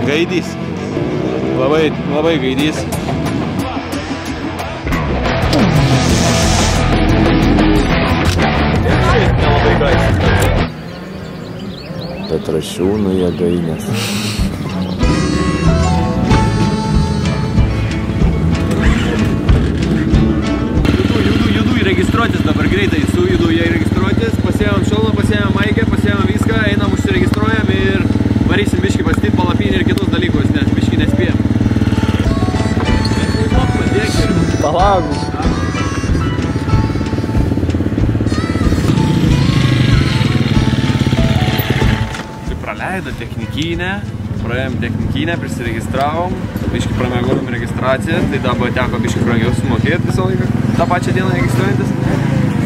Gaidys. Labai gaidys. Nelabai gaidys. Petrašiūnų jėgainės. Judu įregistruotis dabar greitai. Sujudu jie įregistruotis. Pasiėmėm šalmą, pasiėmėm maikę, pasiėmėm viską, einam užsiregistruojam ir varysim biškį pastatyti palapinį ir kitus dalykus, nes biškį nespėjom. Palauk. Praleido technikinę, praėjom technikinę, prisiregistravom, biškį pramėgom registraciją, tai dabar teko biškį brangiau sumokėti visą laiką, tą pačią dieną registruojantis.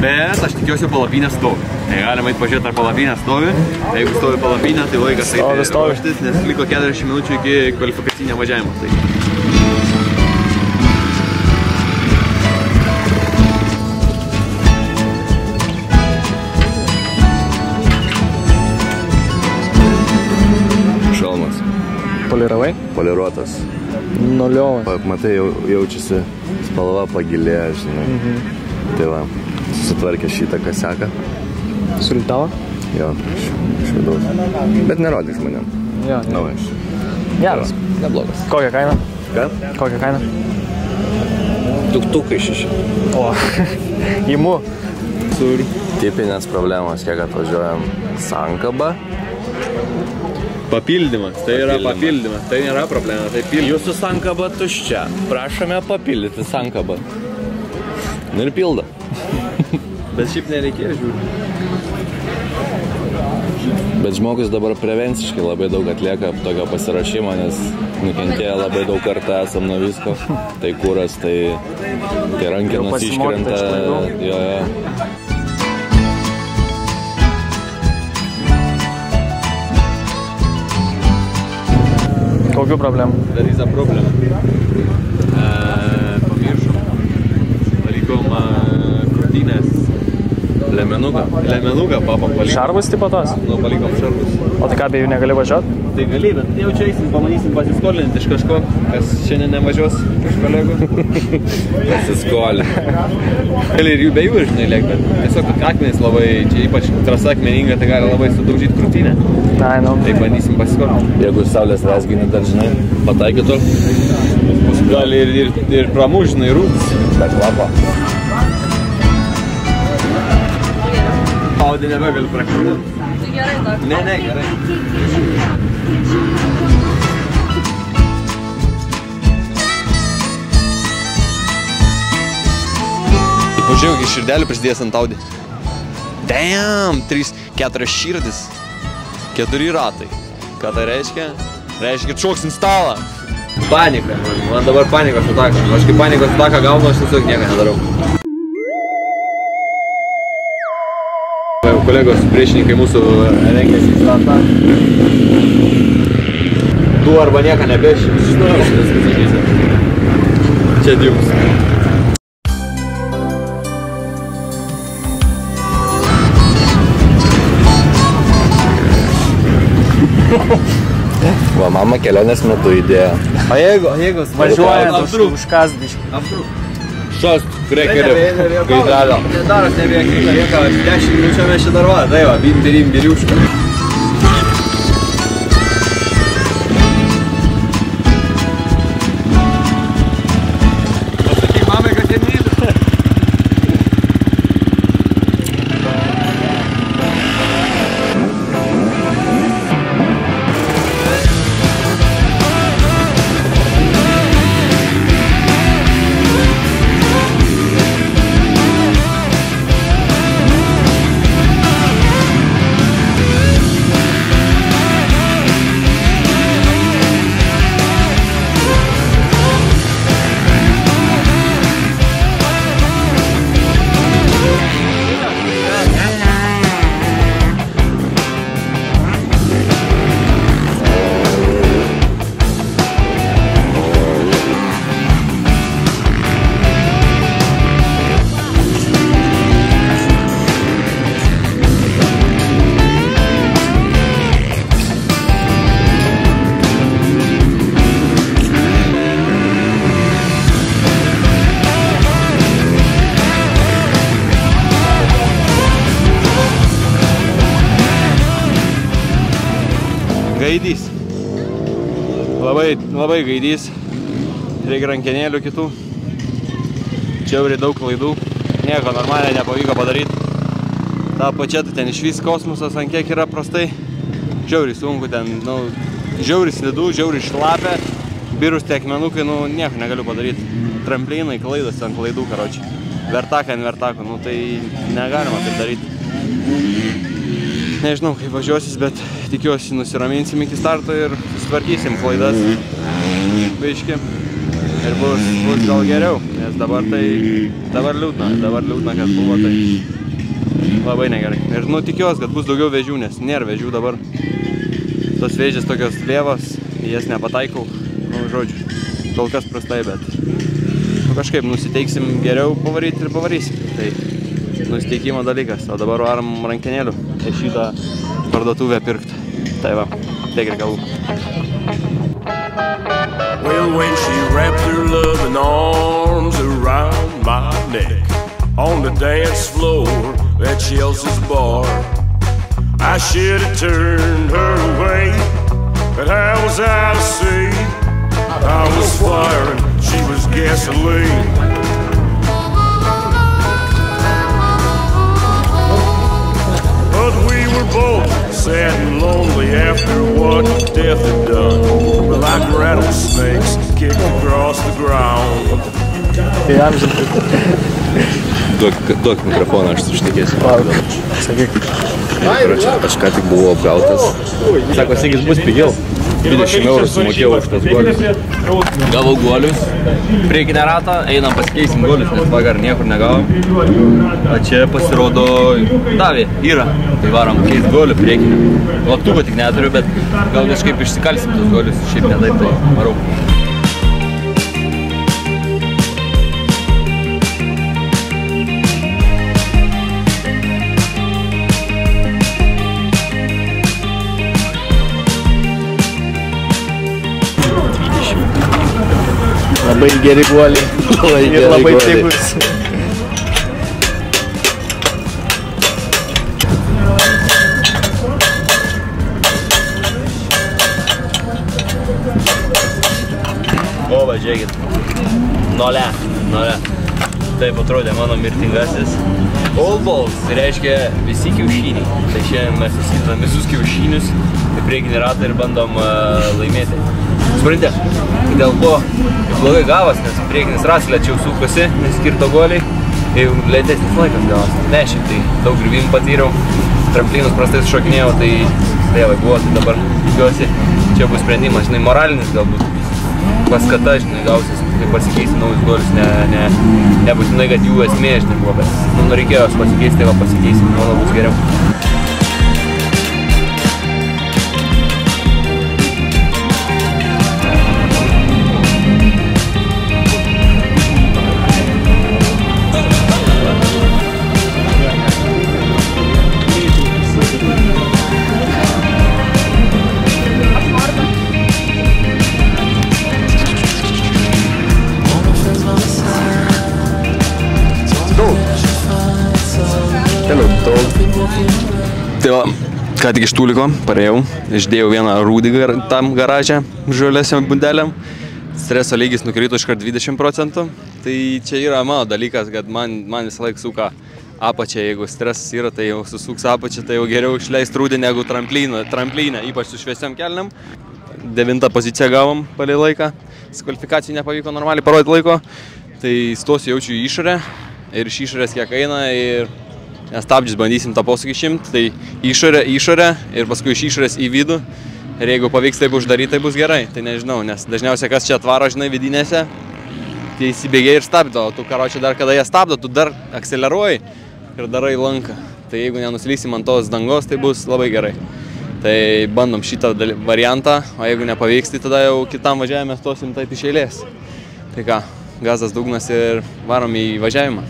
Bet aš tikiuosi palapinė stovi. Tai galima eit pažiūrėti, ar palapinė stovi. Jeigu stovi palapinė, tai laikas eiti ruoštis, nes liko 40 minučių iki kvalifikacinio važiavimo. Tai. Šalmas. Poliravai? Poliruotas. Nuliovas. Matai, jaučiasi spalva pagilėja, žinai. Tai va, susitvarkė šitą kaseką. Sulitavo? Jo, iš vidaus. Bet nerodyk žmonėm. Jo, ne. Naujas. Geras. Neblogas. Kokią kainą? Ką? Kokią kainą? Tuktukai 6. O, įmu. Tipinės problemos, kiek atvažiuojam sankabą. Papildymas, tai yra papildymas, tai nėra problema, tai pildymas. Jūsų sankaba tuščia. Prašome papildyti sankabą. Ir pildo. Bet šiaip nereikėjo žiūrėti. Bet žmogus dabar prevenciškai labai daug atlieka tokio pasirašymo, nes nukentėjo labai daug kartų esam nuo visko. Tai kūras, tai rankinas iškrenta. Jo. Kokių problemų? There is a problem. Pamiršom. Palikom krūtinės. Lemenuką papam palikom. Šarvus tipo tos? Nu, palikom šarvus. O tai ką, be jų negali važiuoti? Tai gali, bet jau čia eisim, pamanysim pasiskolinti iš kažko, kas šiandien nevažiuos iš kolegų. Pasiskolė. Gali ir jų be jų, žinai, lėk, bet tiesiog akmenys labai, čia ypač trasa akmeninga, tai gali labai sudaužyti krūtinę. Ai, nu. Tai bandysim pasiskolinti. Jeigu saulės rezginį dar, žinai, pataikytų. Gali ir pramužinai rūtis. Bet lapo. Audį nebegaliu praktinuoti. Tai gerai, dar. Ne, gerai. Pažiūrėjau, iki širdelių prisidėjęs ant Audi. Damn, 4 širdis. 4 ratai. Ką tai reiškia? Reiškia, šoks ant stalą. Panika. Man dabar panikos ataka. Aš kai panikos ataką gaunu, aš tiesiog nieko nedarau. Kolegos priešininkai mūsų rengiasi į startą. Tu arba nieko nebeši. Čia jums. Va, mama kelionės metu įdėjo. O jeigu Važiuojant užkas biškį. Aptrūk. Šost, krekeriu, gaidalio. Nedaras nebėgai, lieka 10 minučių mes čia dar va, tai va, bimbirim biriušką. Pasakyk mamai, kad jie myli. Gaidys. Labai gaidys. Reikia rankenėlių kitų. Čiauriai daug klaidų. Nieko normaliai nepavyko padaryti. Ta pačia, ten išvis kosmosas ant kiek yra prastai. Žiauriai sunku ten, žiauriai slidu, žiauriai šlapia. Birus tie akmenukai, nieko negaliu padaryti. Tramplinai, klaidos ant klaidų, karočiui. Vertaką ant vertako, tai negalima taip daryti. Nežinau, kaip važiuosis, bet tikiuosi nusiraminsim iki starto ir susitvarkysim klaidas. Biški. Ir bus gal geriau, nes dabar liūdna, kad buvo tai labai negerai. Ir tikiuosi, kad bus daugiau vėžių, nes nėra vėžių dabar. Tos vėžės tokios lėvos, jas nepataikau, žodžiu, kol kas prastai, bet kažkaip nusiteiksim geriau pavaryti ir pavarysim. Tai nusiteikimo dalykas, o dabar varom rankenėlių į šitą parduotuvę pirkti. Tai va, tiek ir kalbu. Well, when she wrapped her loving arms around my neck on the dance floor at Chelsea's bar, I should have turned her away, but how was I to see? I was fire and she was gasoline. But we were both sad and lonely after what death had done. We're like rattlesnakes kicked across the ground. Duok mikrofoną, aš suštikėsiu. Sakyk. Aš ką tik buvau apgautas. Sako, sakys, bus pigiau. 20 eurų sumokėjau už tos guolius. Gavau guolius. Priekinę ratą, einam pasikeisim guolius, nes vakar niekur negavom. O čia pasirodo davė, yra. Tai varom keist guolių priekinę. Loptuko tik neturiu, bet gal kažkaip išsikalsim tos guolius. Šiaip ne taip, tai varau. Labai geri guoliai. Ir labai pigus. O, va, žiūrėkit. Nolė. Taip atrodė mano mirtingasis. All balls, tai reiškia visi kiaušiniai. Tai šiandien mes susidedam visus kiaušinius į priekinį ratą ir bandom laimėti. Supranti, dėl ko blogai gavas, nes priekinis ratas lėčiau sukosi, neskirto guoliai, ir lėtesnis laikas gavas. Ne, šiaip tai daug grįvimų patyriau, tramplinus prastai sušokinėjau, tai tėvai buvo, tai dabar tikiuosi, čia bus sprendimas, žinai, moralinis galbūt. Paskata, žinai, gausis, kai pasikeisim naujus guolius, nebūtinai, kad jų esmė, žinai, buvo, bet reikėjo pasikeisti, tai va pasikeisim, manau, bus geriau. Tai va, ką tik iš tūliko, parėjau, išdėjau vieną rūdį tam garaže žaliasiam bundeliam. Streso lygis nukrito iškart 20%. Tai čia yra mano dalykas, kad man visą laiką suka apačią, jeigu stresas yra, tai jau susuks apačią, tai jau geriau išleist rūdį negu tramplinę, ypač su šviesiam kelniam. 9 poziciją gavom palei laiką, kvalifikacijai nepavyko normaliai parodyti laiko, tai stosiu jaučiu į išorę ir iš išorės kiek eina ir stabdžius bandysim tą posūkį išimt, tai išorę ir paskui iš išorės į vidų ir jeigu pavyks taip uždaryti, tai bus gerai, tai nežinau, nes dažniausiai kas čia atvaro, žinai, vidinėse, tai įsibėgiai ir stabdo, o tu karočią dar kada jie stabdo, tu dar akseleruoji ir darai lanką, tai jeigu nenuslysim ant tos dangos, tai bus labai gerai. Tai bandom šitą variantą, o jeigu nepavyks, tai tada jau kitam važiavime stosim taip iš eilės. Tai ką, gazas dugnas ir varom į važiavimą.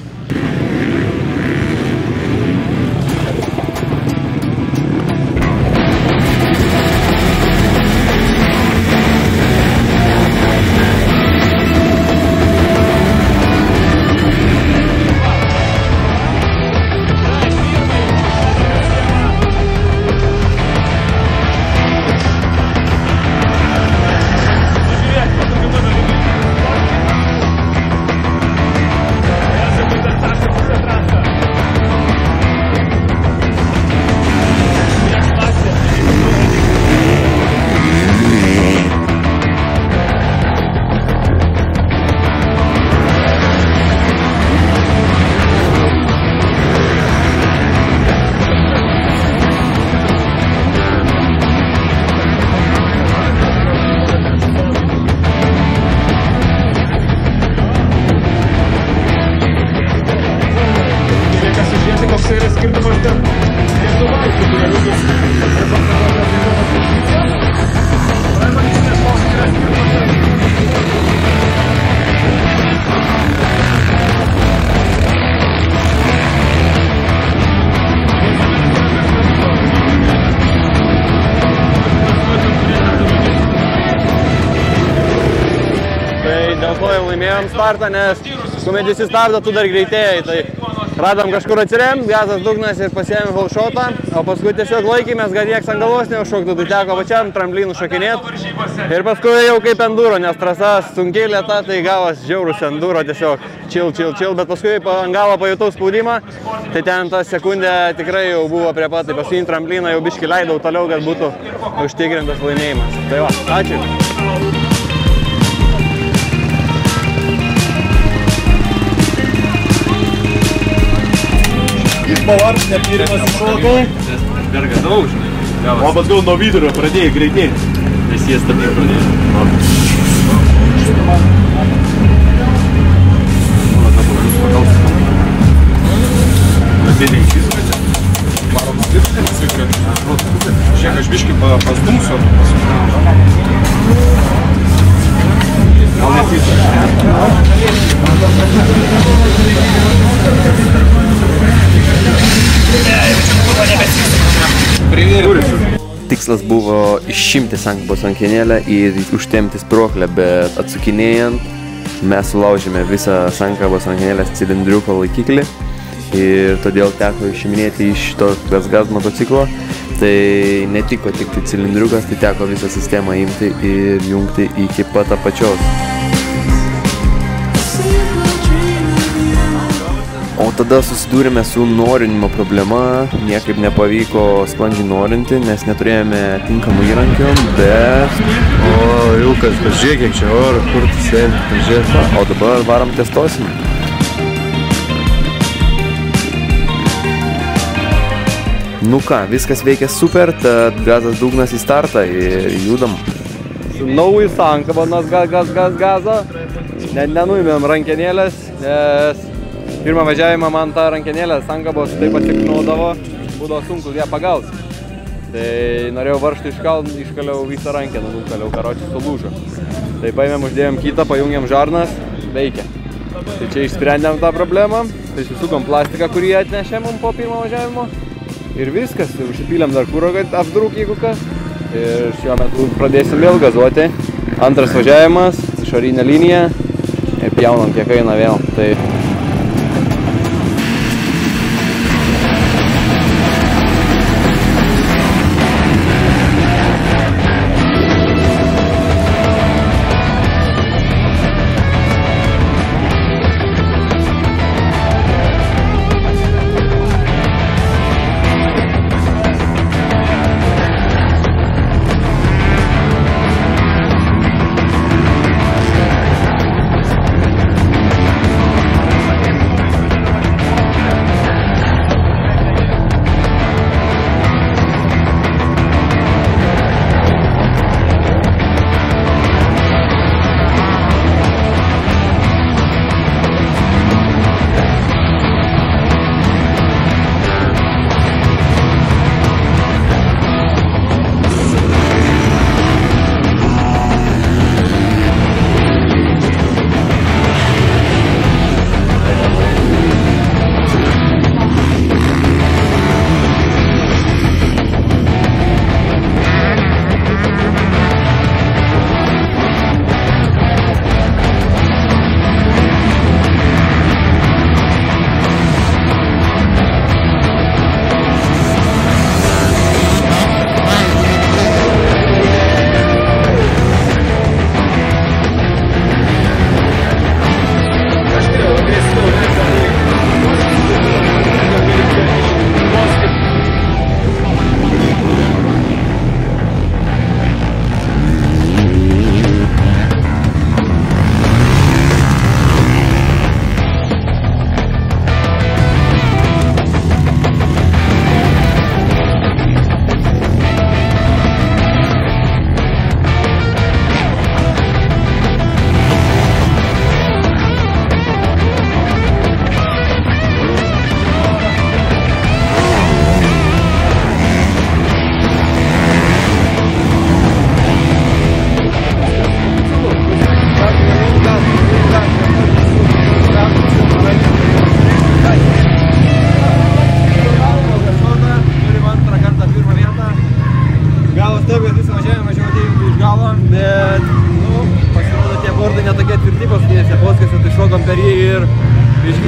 laimėjom startą, nes kuomet visi stabdo, tu dar greitėjai. Tai radom kažkur atsirem, gazas dugnas ir pasiėmė holšotą, o paskui tiesiog laikėmės, kad nieks ant galvos neužšoktų, tai teko pačiam tramplynų šokinėti. Ir paskui jau kaip enduro, nes trasa sunkiai lėta, tai gavas žiaurus enduro, tiesiog chill, bet paskui ant galo pajutau spaudimą, tai ten ta sekundė tikrai jau buvo prie pat, tai paskui tramplyną jau biškį leidau toliau, kad būtų užtikrintas laimėjimas. Tai va, ačiū. Pavaršinė pirmas iššokai. Berga daug, žinai. O paskui nuo vidurio pradėjai greitėti. Nes jie stabdė pradėjo. Šiek aš biškį pastumsiu. Gal Tikslas buvo išimti sankabos rankenėlę ir užtempti spyruoklę, bet atsukinėjant mes sulaužėme visą sankabos rankenėlės cilindriuko laikiklį ir todėl teko išiminėti iš to gaz motociklo. Tai netiko tik tai cilindriukas, tai teko visą sistemą imti ir jungti iki pat apačios. O tada susidūrėme su norinimo problema, niekaip nepavyko sklandžiai norinti, nes neturėjome tinkamų įrankių, bet... O, Ilkas, pažiūrėk, kiek čia oro, kur tu sėdi, pažiūrėk. O dabar varom testuosim. Nu ką, viskas veikia super, tad gazas dugnas į startą ir judam. Naują sankabą, nes gazą, nenuėmėm rankenėlės, nes pirmą važiavimą man tą rankenėlę sankabos taip atsiknaudavo, būdavo sunku ją pagauti. Tai norėjau varžtų iškaliau visą rankeną, nukaliau, karočiui sulūžo. Tai paėmėm, uždėjom kitą, pajungėm žarnas, veikia. Tai čia išsprendėm tą problemą, tai susukom plastiką, kurį atnešėm po pirmo važiavimo. Ir viskas, užsipylėm dar kuro, kad apdrūk, jeigu kas. Ir šiuo metu pradėsim vėl gazuoti. Antras važiavimas, išorinė linija ir pjaunam kiek eina vėl. Tai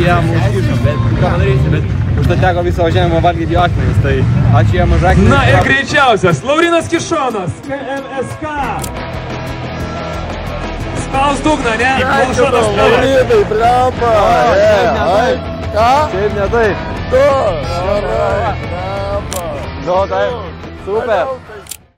jam užkišo, bet ką padarysi, bet užtat teko visą važiavimą valgyti jo akmenis, tai ačiū jam už akmenis. Na ir greičiausias, Laurinas Kišonas, KMSK. Spaus dugną, ne? Balšonas tavo. Laurinai, blemba. Ką? Šiaip ne taip. Tu. Gerai, blemba. Nu, taip. Super.